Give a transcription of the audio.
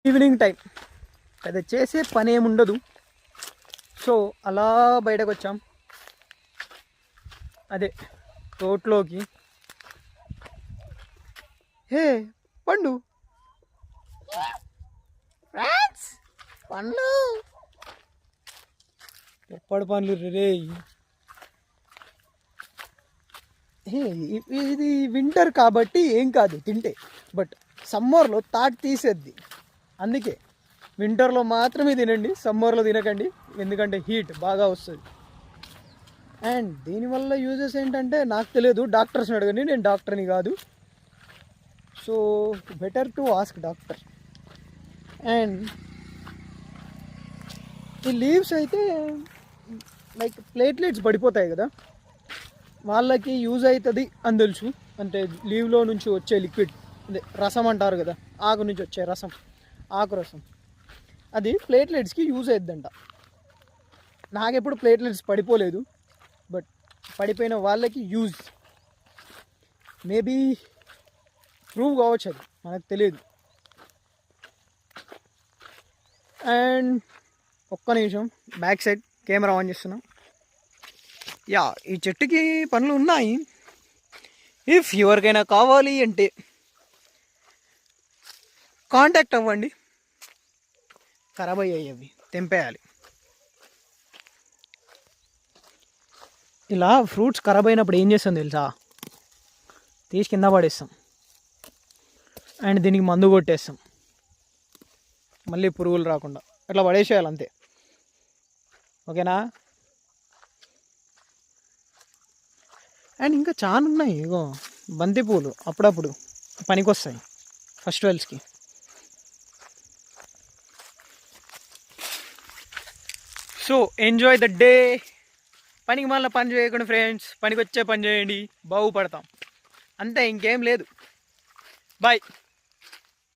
Evening time అది చేసే పని ఏముండదు. సో అలా బయటకు వచ్చాం, అదే తోటలోకి. హే పండు, పండ్లు ఎప్పటి పండ్లు రే. ఇది వింటర్ కాబట్టి ఏం కాదు తింటే, బట్ సమ్మర్లో తాటి తీసేద్ది. అందుకే వింటర్లో మాత్రమే తినండి, సమ్మర్లో తినకండి, ఎందుకంటే హీట్ బాగా వస్తుంది. అండ్ దీనివల్ల యూజెస్ ఏంటంటే నాకు తెలియదు, డాక్టర్స్ని అడగండి, నేను డాక్టర్ని కాదు. So better to ask doctor. And ఈ లీవ్స్ అయితే లైక్ ప్లేట్లెట్స్ పడిపోతాయి కదా, వాళ్ళకి యూజ్ అవుతుంది అని తెలుసు. అంటే లీవ్లో నుంచి వచ్చే లిక్విడ్, అదే రసం అంటారు కదా, ఆకు నుంచి వచ్చే రసం, ఆకు రసం, అది ప్లేట్లెట్స్కి యూజ్ అవుతుందంట. నాకెప్పుడు ప్లేట్లెట్స్ పడిపోలేదు, బట్ పడిపోయిన వాళ్ళకి యూజ్, మేబీ ప్రూవ్ కావచ్చు, అది మనకు తెలియదు. అండ్ ఒక్క నిమిషం, బ్యాక్ సైడ్ కెమెరా ఆన్ చేస్తున్నా. యా, ఈ చెట్టుకి పనులు ఉన్నాయి. ఇఫ్ ఎవరికైనా కావాలి అంటే కాంటాక్ట్ అవ్వండి. ఖరాబ్ అయ్యాయి, అవి తెంపేయాలి. ఇలా ఫ్రూట్స్ ఖరాబ్ అయినప్పుడు ఏం చేస్తాం తెలుసా, తీసి కింద పడేస్తాం అండ్ దీనికి మందు కొట్టేస్తాం, మళ్ళీ పురుగులు రాకుండా అట్లా పడేసేయాలి అంతే. ఓకేనా? అండ్ ఇంకా చాలా ఉన్నాయి, ఇగో బంతిపూలు అప్పుడప్పుడు పనికొస్తాయి ఫెస్టివల్స్కి. So enjoy the day. పనికి మళ్ళీ పని చేయకుండా ఫ్రెండ్స్, పనికి వచ్చే పని చేయండి, బాగుపడతాం, అంతే, ఇంకేం లేదు. బాయ్.